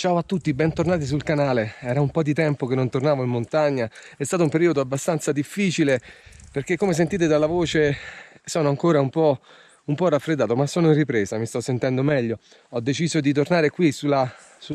Ciao a tutti, bentornati sul canale. Era un po' di tempo che non tornavo in montagna, è stato un periodo abbastanza difficile perché, come sentite dalla voce, sono ancora un po' raffreddato, ma sono in ripresa, mi sto sentendo meglio. Ho deciso di tornare qui sulla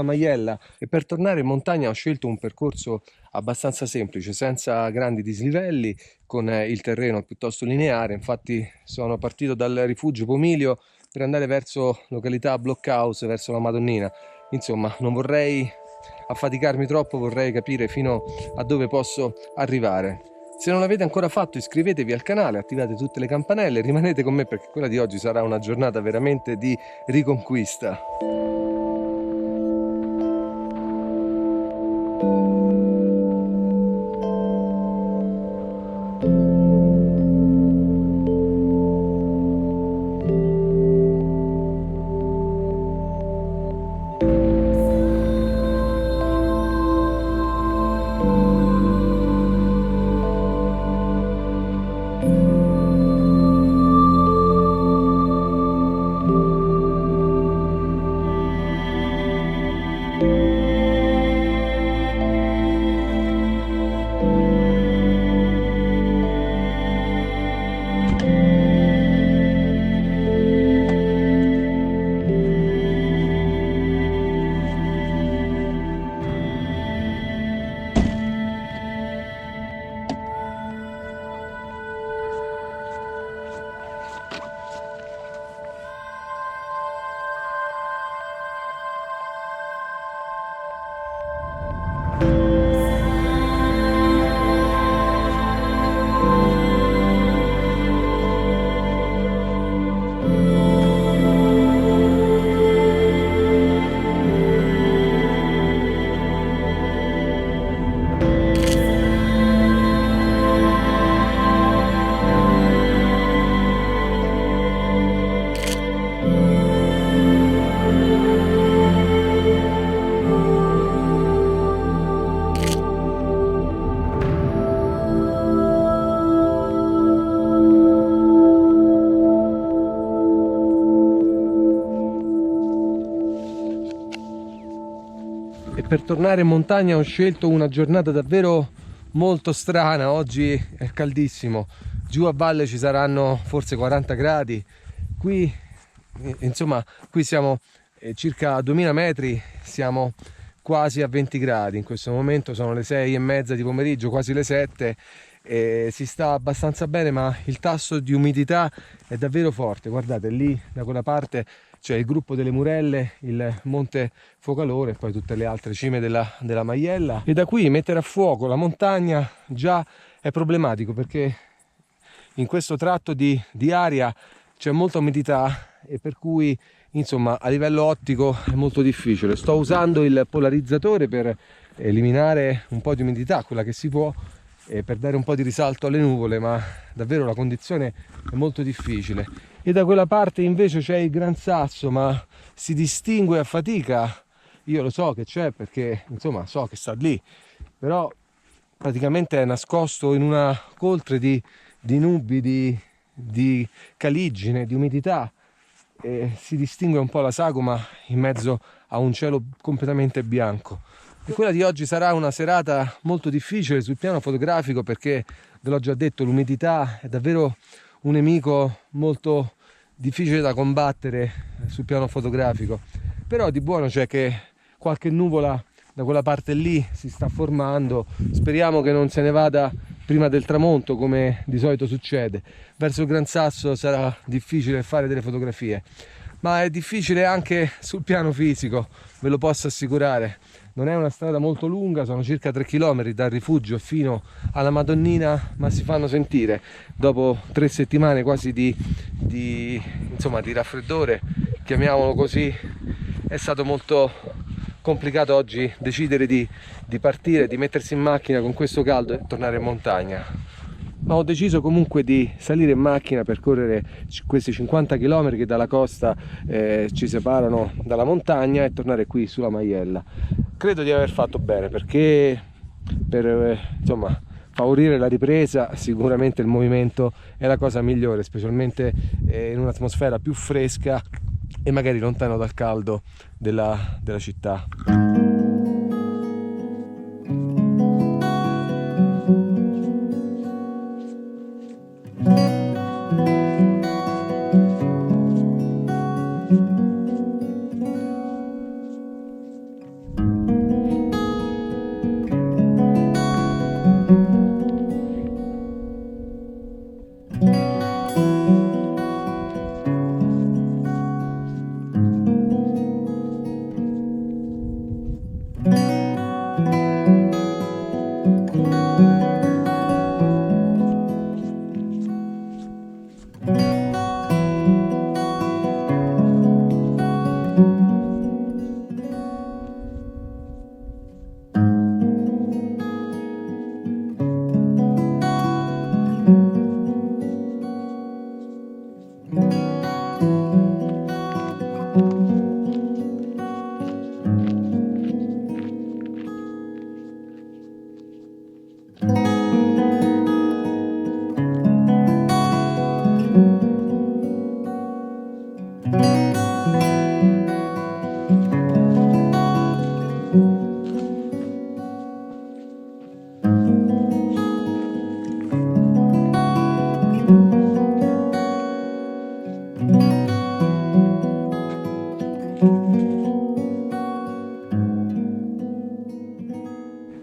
Maiella e per tornare in montagna ho scelto un percorso abbastanza semplice, senza grandi dislivelli, con il terreno piuttosto lineare. Infatti sono partito dal rifugio Pomilio per andare verso località Blockhouse, verso la Madonnina. Insomma, non vorrei affaticarmi troppo, vorrei capire fino a dove posso arrivare. Se non l'avete ancora fatto, iscrivetevi al canale, attivate tutte le campanelle, rimanete con me perché quella di oggi sarà una giornata veramente di riconquista. E per tornare in montagna ho scelto una giornata davvero molto strana. Oggi è caldissimo, giù a valle ci saranno forse 40 gradi, qui insomma qui siamo circa a 2000 metri, siamo quasi a 20 gradi in questo momento, sono le 6:30 di pomeriggio, quasi le 7, e si sta abbastanza bene, ma il tasso di umidità è davvero forte. Guardate lì da quella parte c'è il gruppo delle Murelle, il Monte Focalore e poi tutte le altre cime della Maiella, e da qui mettere a fuoco la montagna già è problematico perché in questo tratto di aria c'è molta umidità e per cui insomma a livello ottico è molto difficile. Sto usando il polarizzatore per eliminare un po' di umidità, quella che si può, per dare un po' di risalto alle nuvole, ma davvero la condizione è molto difficile. E da quella parte invece c'è il Gran Sasso, ma si distingue a fatica. Io lo so che c'è perché insomma so che sta lì, però praticamente è nascosto in una coltre di nubi, di caligine, di umidità, e si distingue un po' la sagoma in mezzo a un cielo completamente bianco. E quella di oggi sarà una serata molto difficile sul piano fotografico perché, ve l'ho già detto, l'umidità è davvero un nemico molto difficile da combattere sul piano fotografico. Però di buono c'è che qualche nuvola da quella parte lì si sta formando, speriamo che non se ne vada prima del tramonto come di solito succede. Verso il Gran Sasso sarà difficile fare delle fotografie, ma è difficile anche sul piano fisico, ve lo posso assicurare. Non è una strada molto lunga, sono circa 3 km dal rifugio fino alla Madonnina, ma si fanno sentire dopo 3 settimane quasi di raffreddore, chiamiamolo così. È stato molto complicato oggi decidere di partire, di mettersi in macchina con questo caldo e tornare in montagna. Ma ho deciso comunque di salire in macchina, percorrere questi 50 km che dalla costa ci separano dalla montagna e tornare qui sulla Maiella. Credo di aver fatto bene perché per favorire la ripresa sicuramente il movimento è la cosa migliore, specialmente in un'atmosfera più fresca e magari lontano dal caldo della città.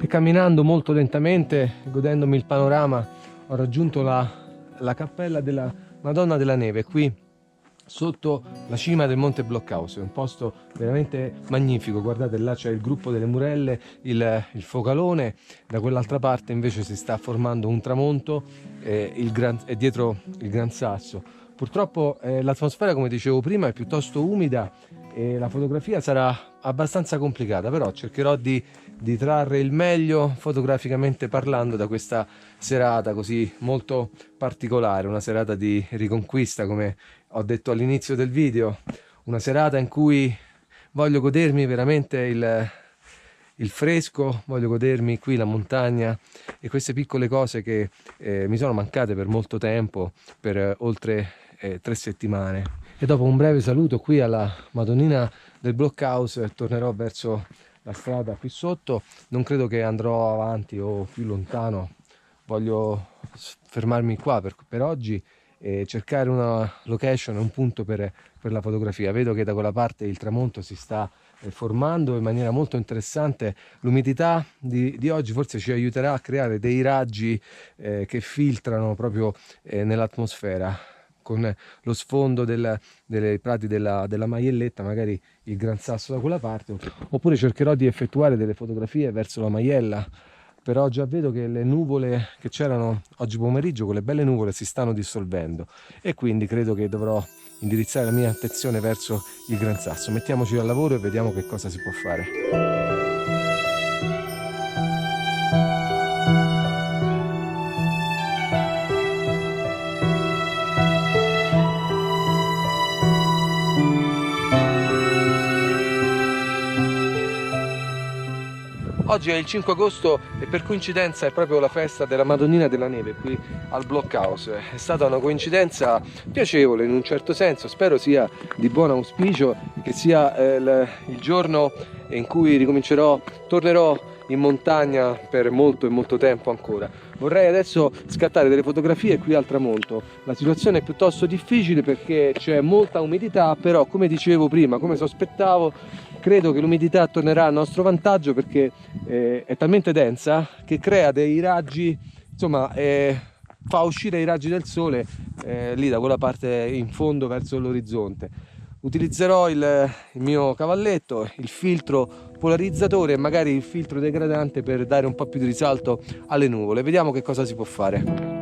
E camminando molto lentamente, godendomi il panorama, ho raggiunto la cappella della Madonna della Neve, qui sotto la cima del Monte Blockhaus. È un posto veramente magnifico. Guardate, là c'è il gruppo delle Murelle, il Focalone, da quell'altra parte invece si sta formando un tramonto e dietro il Gran Sasso. Purtroppo l'atmosfera, come dicevo prima, è piuttosto umida e la fotografia sarà abbastanza complicata, però cercherò di trarre il meglio fotograficamente parlando da questa serata così molto particolare, una serata di riconquista, come ho detto all'inizio del video, una serata in cui voglio godermi veramente il fresco, voglio godermi qui la montagna e queste piccole cose che mi sono mancate per molto tempo, per oltre 3 settimane. E dopo un breve saluto qui alla Madonnina del Blockhaus tornerò verso la strada qui sotto. Non credo che andrò avanti o più lontano, voglio fermarmi qua per oggi e cercare una location, un punto per la fotografia. Vedo che da quella parte il tramonto si sta formando in maniera molto interessante. L'umidità di oggi forse ci aiuterà a creare dei raggi che filtrano proprio nell'atmosfera, con lo sfondo dei prati della Maielletta, magari il Gran Sasso da quella parte, oppure cercherò di effettuare delle fotografie verso la Maiella. Però già vedo che le nuvole che c'erano oggi pomeriggio, quelle belle nuvole, si stanno dissolvendo e quindi credo che dovrò indirizzare la mia attenzione verso il Gran Sasso. Mettiamoci al lavoro e vediamo che cosa si può fare. Oggi è il 5 agosto e per coincidenza è proprio la festa della Madonnina della Neve qui al Blockhaus. È stata una coincidenza piacevole in un certo senso, spero sia di buon auspicio, che sia il giorno in cui tornerò in montagna per molto e molto tempo ancora. Vorrei adesso scattare delle fotografie qui al tramonto. La situazione è piuttosto difficile perché c'è molta umidità, però come dicevo prima, come sospettavo, credo che l'umidità tornerà a nostro vantaggio perché è talmente densa che crea dei raggi, insomma fa uscire i raggi del sole lì da quella parte in fondo verso l'orizzonte. Utilizzerò il mio cavalletto, il filtro polarizzatore e magari il filtro degradante per dare un po' più di risalto alle nuvole. Vediamo che cosa si può fare.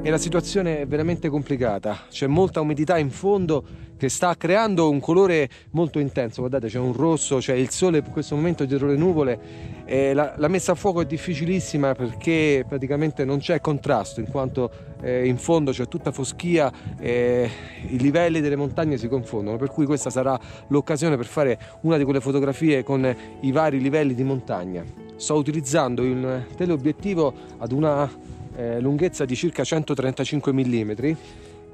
e la situazione è veramente complicata. C'è molta umidità in fondo che sta creando un colore molto intenso. Guardate, c'è un rosso, c'è il sole in questo momento dietro le nuvole. La messa a fuoco è difficilissima perché praticamente non c'è contrasto, in quanto in fondo c'è tutta foschia, i livelli delle montagne si confondono, per cui questa sarà l'occasione per fare una di quelle fotografie con i vari livelli di montagna. Sto utilizzando il teleobiettivo ad una lunghezza di circa 135 mm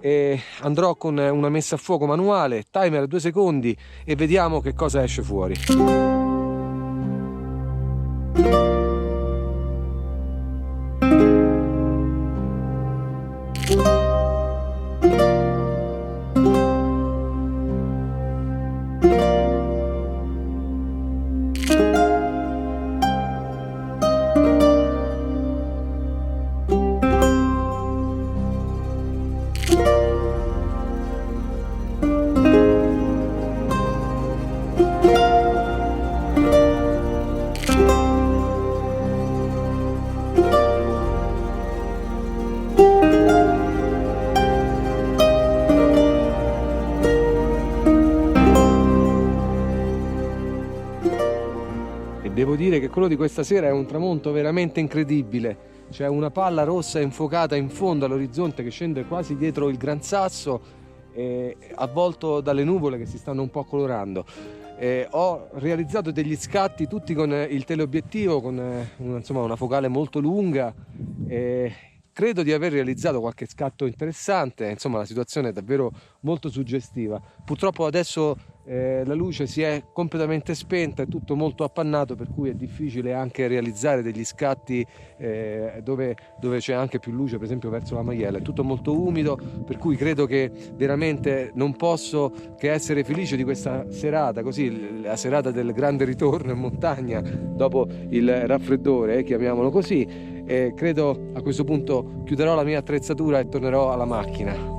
e andrò con una messa a fuoco manuale, timer a 2 secondi e vediamo che cosa esce fuori. Devo dire che quello di questa sera è un tramonto veramente incredibile. C'è una palla rossa infuocata in fondo all'orizzonte che scende quasi dietro il Gran Sasso, avvolto dalle nuvole che si stanno un po' colorando. Ho realizzato degli scatti tutti con il teleobiettivo, con una focale molto lunga. Credo di aver realizzato qualche scatto interessante, insomma la situazione è davvero molto suggestiva. Purtroppo adesso la luce si è completamente spenta, è tutto molto appannato, per cui è difficile anche realizzare degli scatti dove c'è anche più luce, per esempio verso la Maiella. È tutto molto umido, per cui credo che veramente non posso che essere felice di questa serata, così la serata del grande ritorno in montagna dopo il raffreddore, chiamiamolo così. Credo a questo punto chiuderò la mia attrezzatura e tornerò alla macchina.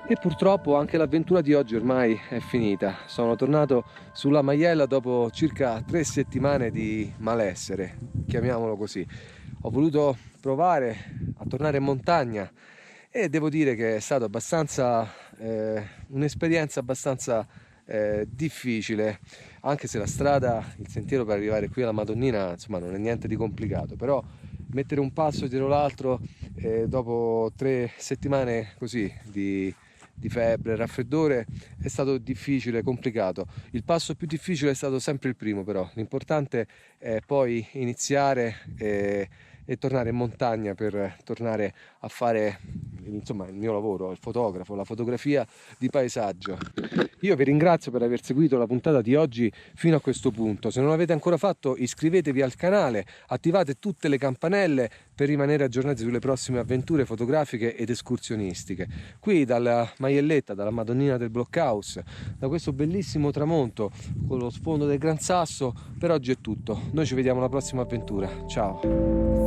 E purtroppo anche l'avventura di oggi ormai è finita. Sono tornato sulla Maiella dopo circa 3 settimane di malessere, chiamiamolo così. Ho voluto provare a tornare in montagna e devo dire che è stata un'esperienza abbastanza difficile, anche se la strada, il sentiero per arrivare qui alla Madonnina, insomma, non è niente di complicato, però mettere un passo dietro l'altro dopo 3 settimane così di febbre, raffreddore, è stato difficile, complicato. Il passo più difficile è stato sempre il primo, però l'importante è poi iniziare e tornare in montagna per tornare a fare insomma il mio lavoro, il fotografo, la fotografia di paesaggio. Io vi ringrazio per aver seguito la puntata di oggi fino a questo punto. Se non l'avete ancora fatto, iscrivetevi al canale, attivate tutte le campanelle per rimanere aggiornati sulle prossime avventure fotografiche ed escursionistiche. Qui dalla Maielletta, dalla Madonnina del Blockhouse, da questo bellissimo tramonto con lo sfondo del Gran Sasso, per oggi è tutto. Noi ci vediamo alla prossima avventura. Ciao!